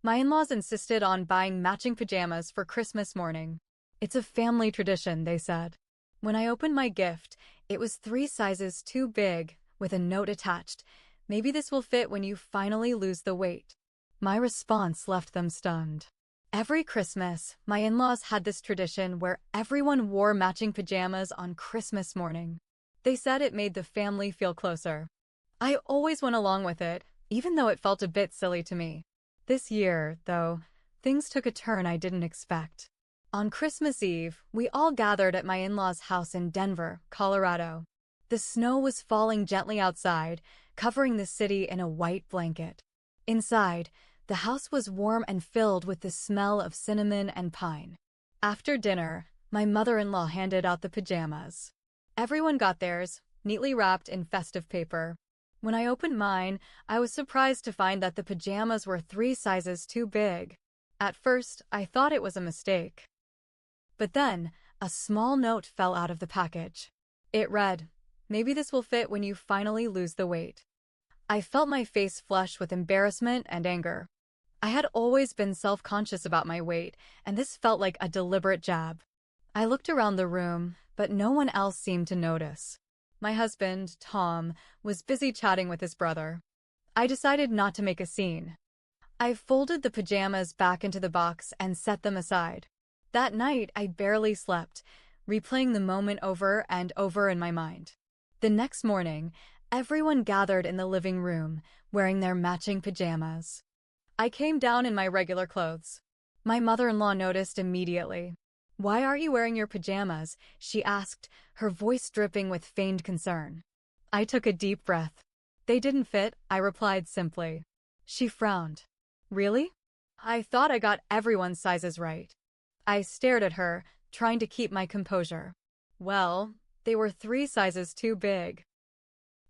My in-laws insisted on buying matching pajamas for Christmas morning. It's a family tradition, they said. When I opened my gift, it was 3 sizes too big, with a note attached. Maybe this will fit when you finally lose the weight. My response left them stunned. Every Christmas, my in-laws had this tradition where everyone wore matching pajamas on Christmas morning. They said it made the family feel closer. I always went along with it, even though it felt a bit silly to me. This year, though, things took a turn I didn't expect. On Christmas Eve, we all gathered at my in-laws' house in Denver, Colorado. The snow was falling gently outside, covering the city in a white blanket. Inside, the house was warm and filled with the smell of cinnamon and pine. After dinner, my mother-in-law handed out the pajamas. Everyone got theirs, neatly wrapped in festive paper. When I opened mine, I was surprised to find that the pajamas were 3 sizes too big. At first, I thought it was a mistake. But then, a small note fell out of the package. It read, "Maybe this will fit when you finally lose the weight." I felt my face flush with embarrassment and anger. I had always been self-conscious about my weight, and this felt like a deliberate jab. I looked around the room, but no one else seemed to notice. My husband, Tom, was busy chatting with his brother. I decided not to make a scene. I folded the pajamas back into the box and set them aside. That night, I barely slept, replaying the moment over and over in my mind. The next morning, everyone gathered in the living room, wearing their matching pajamas. I came down in my regular clothes. My mother-in-law noticed immediately. "Why aren't you wearing your pajamas?" she asked, her voice dripping with feigned concern. I took a deep breath. "They didn't fit," I replied simply. She frowned. "Really? I thought I got everyone's sizes right." I stared at her, trying to keep my composure. "Well, they were 3 sizes too big.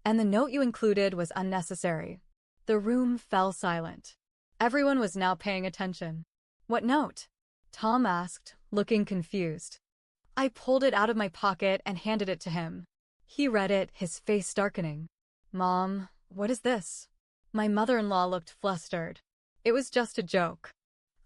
And the note you included was unnecessary." The room fell silent. Everyone was now paying attention. "What note?" Tom asked, looking confused. I pulled it out of my pocket and handed it to him. He read it, his face darkening. "Mom, what is this?" My mother-in-law looked flustered. "It was just a joke.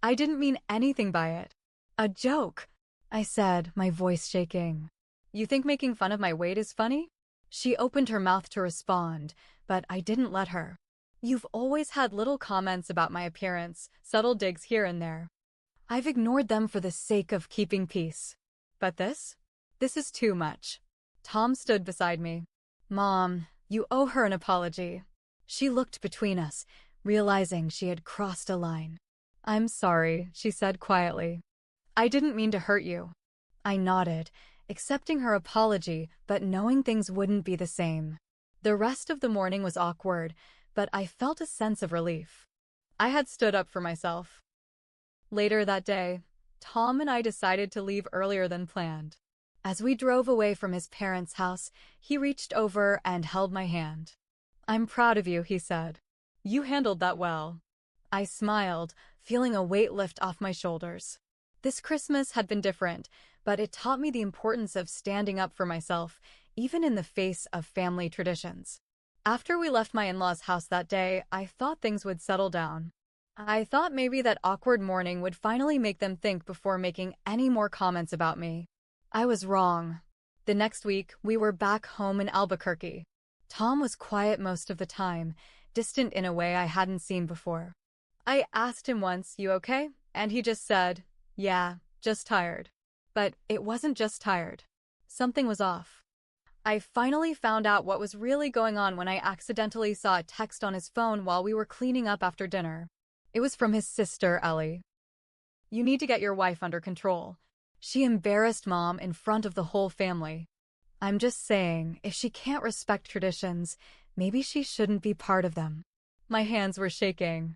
I didn't mean anything by it." "A joke?" I said, my voice shaking. "You think making fun of my weight is funny?" She opened her mouth to respond, but I didn't let her. "You've always had little comments about my appearance, subtle digs here and there. I've ignored them for the sake of keeping peace. But this? This is too much." Tom stood beside me. "Mom, you owe her an apology." She looked between us, realizing she had crossed a line. "I'm sorry," she said quietly. "I didn't mean to hurt you." I nodded, accepting her apology, but knowing things wouldn't be the same. The rest of the morning was awkward, but I felt a sense of relief. I had stood up for myself. Later that day, Tom and I decided to leave earlier than planned. As we drove away from his parents' house, he reached over and held my hand. "I'm proud of you," he said. "You handled that well." I smiled, feeling a weight lift off my shoulders. This Christmas had been different, but it taught me the importance of standing up for myself, even in the face of family traditions. After we left my in-laws' house that day, I thought things would settle down. I thought maybe that awkward morning would finally make them think before making any more comments about me. I was wrong. The next week, we were back home in Albuquerque. Tom was quiet most of the time, distant in a way I hadn't seen before. I asked him once, "You okay?" And he just said, "Yeah, just tired." But it wasn't just tired. Something was off. I finally found out what was really going on when I accidentally saw a text on his phone while we were cleaning up after dinner. It was from his sister, Ellie. "You need to get your wife under control. She embarrassed Mom in front of the whole family. I'm just saying, if she can't respect traditions, maybe she shouldn't be part of them." My hands were shaking.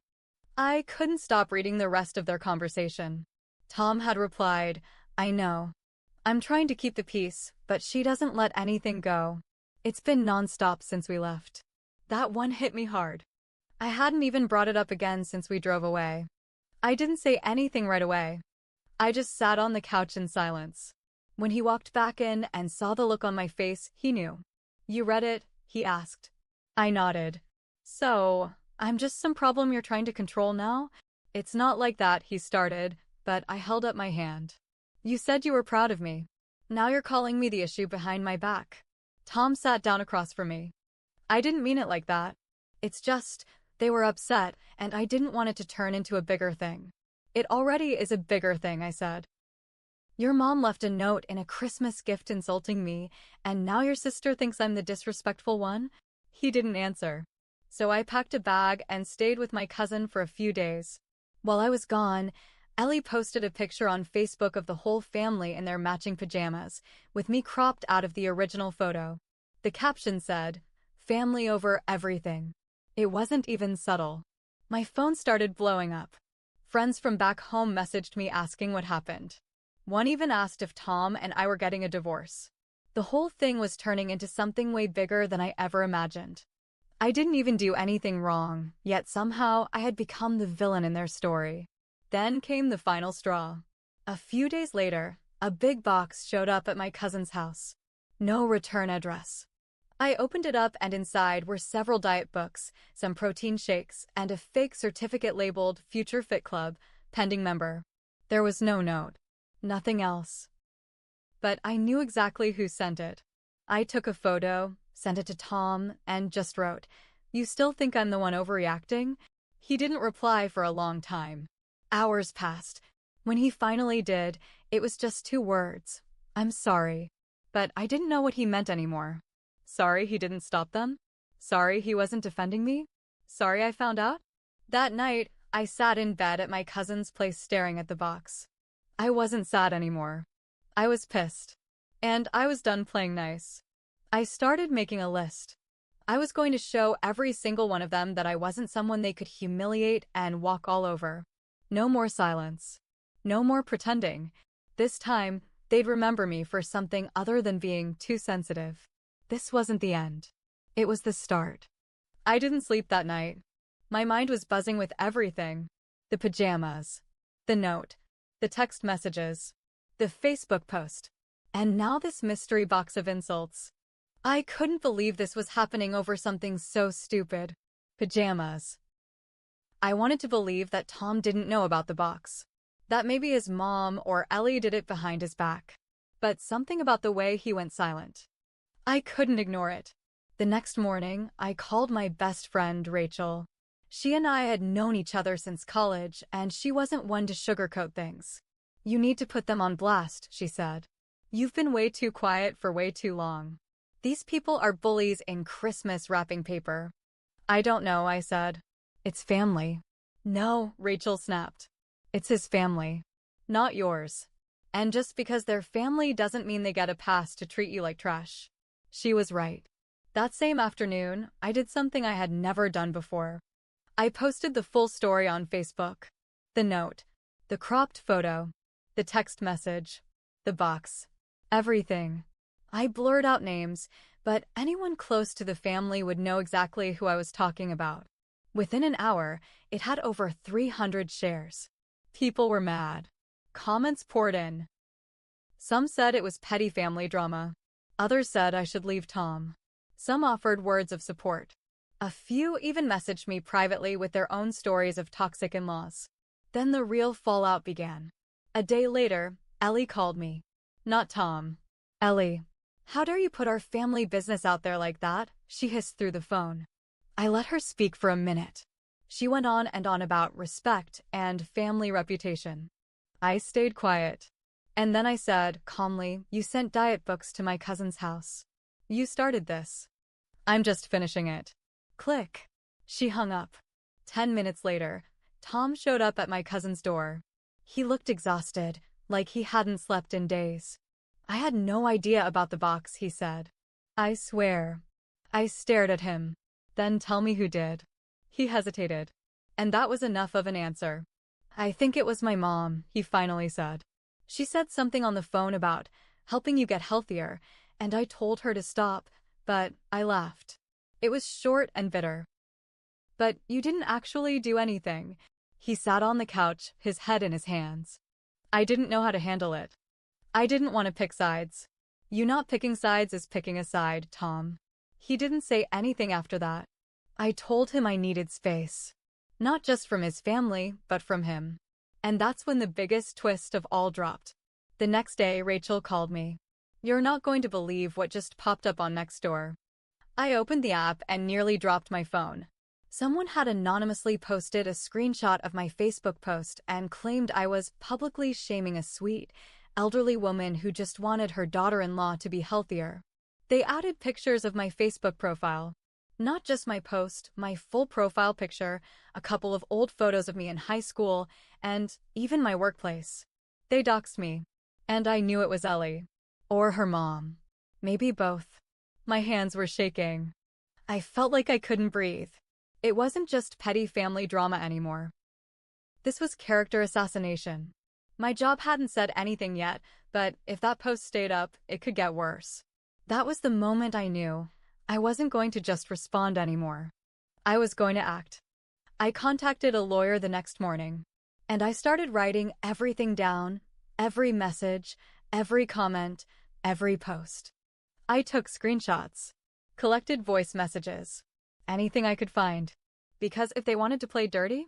I couldn't stop reading the rest of their conversation. Tom had replied, "I know. I'm trying to keep the peace, but she doesn't let anything go. It's been nonstop since we left." That one hit me hard. I hadn't even brought it up again since we drove away. I didn't say anything right away. I just sat on the couch in silence. When he walked back in and saw the look on my face, he knew. "You read it?" he asked. I nodded. "So, I'm just some problem you're trying to control now? It's not like that, he started, but I held up my hand. You said you were proud of me. Now you're calling me the issue behind my back. Tom sat down across from me. I didn't mean it like that. It's just, they were upset, and I didn't want it to turn into a bigger thing. It already is a bigger thing, I said. Your mom left a note in a Christmas gift insulting me, and now your sister thinks I'm the disrespectful one? He didn't answer. So I packed a bag and stayed with my cousin for a few days. While I was gone, Ellie posted a picture on Facebook of the whole family in their matching pajamas, with me cropped out of the original photo. The caption said, "Family over everything." It wasn't even subtle. My phone started blowing up. Friends from back home messaged me asking what happened. One even asked if Tom and I were getting a divorce. The whole thing was turning into something way bigger than I ever imagined. I didn't even do anything wrong, yet somehow I had become the villain in their story. Then came the final straw. A few days later, a big box showed up at my cousin's house. No return address. I opened it up and inside were several diet books, some protein shakes, and a fake certificate labeled Future Fit Club, pending member. There was no note. Nothing else. But I knew exactly who sent it. I took a photo, sent it to Tom, and just wrote, "You still think I'm the one overreacting?" He didn't reply for a long time. Hours passed. When he finally did, it was just 2 words. "I'm sorry." But I didn't know what he meant anymore. Sorry he didn't stop them? Sorry he wasn't defending me? Sorry I found out? That night, I sat in bed at my cousin's place staring at the box. I wasn't sad anymore. I was pissed. And I was done playing nice. I started making a list. I was going to show every single one of them that I wasn't someone they could humiliate and walk all over. No more silence. No more pretending. This time, they'd remember me for something other than being too sensitive. This wasn't the end. It was the start. I didn't sleep that night. My mind was buzzing with everything. The pajamas. The note. The text messages. The Facebook post. And now this mystery box of insults. I couldn't believe this was happening over something so stupid. Pajamas. I wanted to believe that Tom didn't know about the box. That maybe his mom or Ellie did it behind his back. But something about the way he went silent. I couldn't ignore it. The next morning, I called my best friend, Rachel. She and I had known each other since college, and she wasn't one to sugarcoat things. "You need to put them on blast," she said. "You've been way too quiet for way too long. These people are bullies in Christmas wrapping paper." "I don't know," I said. "It's family." "No," Rachel snapped. "It's his family. Not yours. And just because they're family doesn't mean they get a pass to treat you like trash." She was right. That same afternoon, I did something I had never done before. I posted the full story on Facebook. The note. The cropped photo. The text message. The box. Everything. I blurred out names, but anyone close to the family would know exactly who I was talking about. Within an hour, it had over 300 shares. People were mad. Comments poured in. Some said it was petty family drama. Others said I should leave Tom. Some offered words of support. A few even messaged me privately with their own stories of toxic in-laws. Then the real fallout began. A day later, Ellie called me. Not Tom. "Ellie, how dare you put our family business out there like that?" she hissed through the phone. I let her speak for a minute. She went on and on about respect and family reputation. I stayed quiet. And then I said, calmly, "You sent diet books to my cousin's house. You started this. I'm just finishing it." Click. She hung up. 10 minutes later, Tom showed up at my cousin's door. He looked exhausted, like he hadn't slept in days. "I had no idea about the box," he said. "I swear." I stared at him. "Then tell me who did." He hesitated. And that was enough of an answer. "I think it was my mom," he finally said. "She said something on the phone about helping you get healthier, and I told her to stop, but I laughed." It was short and bitter. "But you didn't actually do anything." He sat on the couch, his head in his hands. I didn't know how to handle it. I didn't want to pick sides. "You not picking sides is picking a side, Tom." He didn't say anything after that. I told him I needed space. Not just from his family, but from him. And that's when the biggest twist of all dropped. The next day, Rachel called me. "You're not going to believe what just popped up on Nextdoor." I opened the app and nearly dropped my phone. Someone had anonymously posted a screenshot of my Facebook post and claimed I was publicly shaming a sweet, elderly woman who just wanted her daughter-in-law to be healthier. They added pictures of my Facebook profile. Not just my post, my full profile picture, a couple of old photos of me in high school, and even my workplace. They doxed me. And I knew it was Ellie. Or her mom. Maybe both. My hands were shaking. I felt like I couldn't breathe. It wasn't just petty family drama anymore. This was character assassination. My job hadn't said anything yet, but if that post stayed up, it could get worse. That was the moment I knew. I wasn't going to just respond anymore. I was going to act. I contacted a lawyer the next morning, and I started writing everything down, every message, every comment, every post. I took screenshots, collected voice messages, anything I could find. Because if they wanted to play dirty,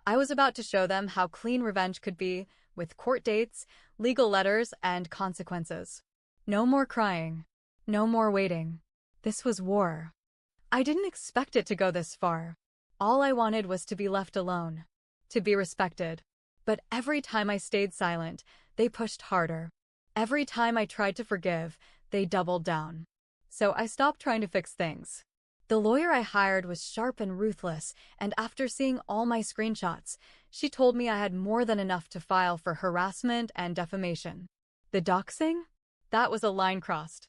I was about to show them how clean revenge could be, with court dates, legal letters, and consequences. No more crying. No more waiting. This was war. I didn't expect it to go this far. All I wanted was to be left alone, to be respected. But every time I stayed silent, they pushed harder. Every time I tried to forgive, they doubled down. So I stopped trying to fix things. The lawyer I hired was sharp and ruthless, and after seeing all my screenshots, she told me I had more than enough to file for harassment and defamation. The doxing? That was a line crossed.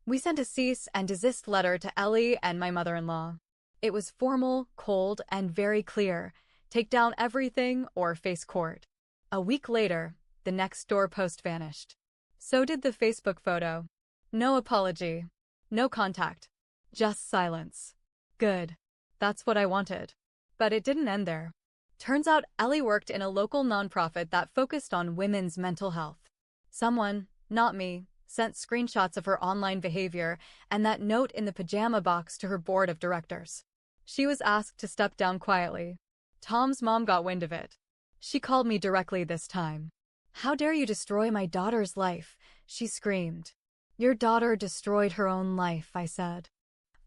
We sent a cease and desist letter to Ellie and my mother-in-law. It was formal, cold, and very clear. Take down everything or face court. A week later, the Nextdoor post vanished. So did the Facebook photo. No apology. No contact. Just silence. Good. That's what I wanted. But it didn't end there. Turns out Ellie worked in a local nonprofit that focused on women's mental health. Someone, not me, sent screenshots of her online behavior and that note in the pajama box to her board of directors. She was asked to step down quietly. Tom's mom got wind of it. She called me directly this time. "How dare you destroy my daughter's life?" she screamed. "Your daughter destroyed her own life," I said.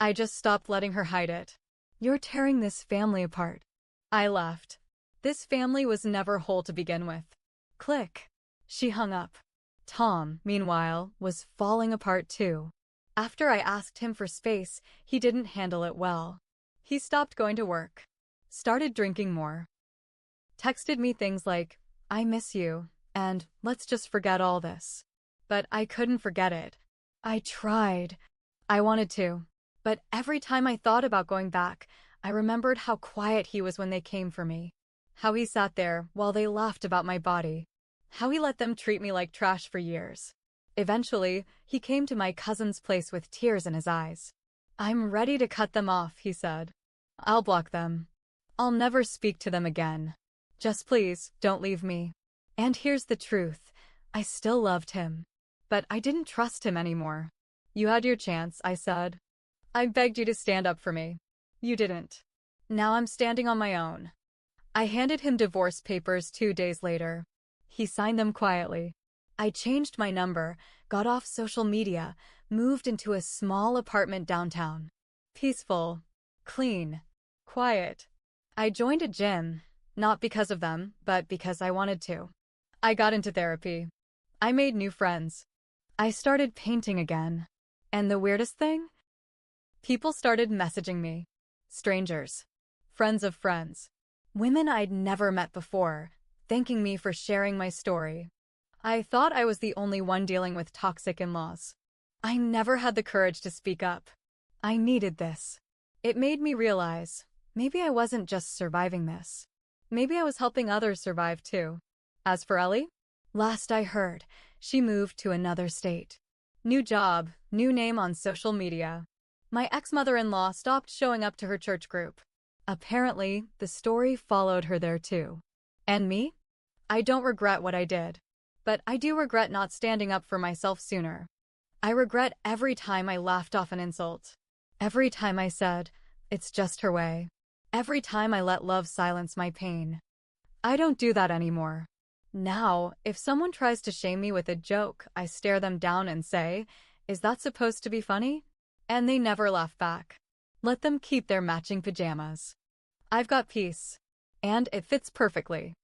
I just stopped letting her hide it. "You're tearing this family apart." I laughed. This family was never whole to begin with. Click. She hung up. Tom, meanwhile, was falling apart too. After I asked him for space, he didn't handle it well. He stopped going to work. Started drinking more. Texted me things like, "I miss you," and "let's just forget all this." But I couldn't forget it. I tried. I wanted to. But every time I thought about going back, I remembered how quiet he was when they came for me. How he sat there while they laughed about my body. How he let them treat me like trash for years. Eventually, he came to my cousin's place with tears in his eyes. "I'm ready to cut them off," he said. "I'll block them. I'll never speak to them again. Just please, don't leave me." And here's the truth. I still loved him. But I didn't trust him anymore. "You had your chance," I said. "I begged you to stand up for me. You didn't. Now I'm standing on my own." I handed him divorce papers 2 days later. He signed them quietly. I changed my number, got off social media, moved into a small apartment downtown. Peaceful, clean, quiet. I joined a gym, not because of them, but because I wanted to. I got into therapy. I made new friends. I started painting again. And the weirdest thing? People started messaging me. Strangers. Friends of friends. Women I'd never met before, thanking me for sharing my story. I thought I was the only one dealing with toxic in-laws. I never had the courage to speak up. I needed this. It made me realize, maybe I wasn't just surviving this. Maybe I was helping others survive too. As for Ellie, last I heard, she moved to another state. New job, new name on social media. My ex-mother-in-law stopped showing up to her church group. Apparently, the story followed her there too. And me? I don't regret what I did. But I do regret not standing up for myself sooner. I regret every time I laughed off an insult. Every time I said, "It's just her way." Every time I let love silence my pain. I don't do that anymore. Now, if someone tries to shame me with a joke, I stare them down and say, "Is that supposed to be funny?" And they never laugh back. Let them keep their matching pajamas. I've got peace. And it fits perfectly.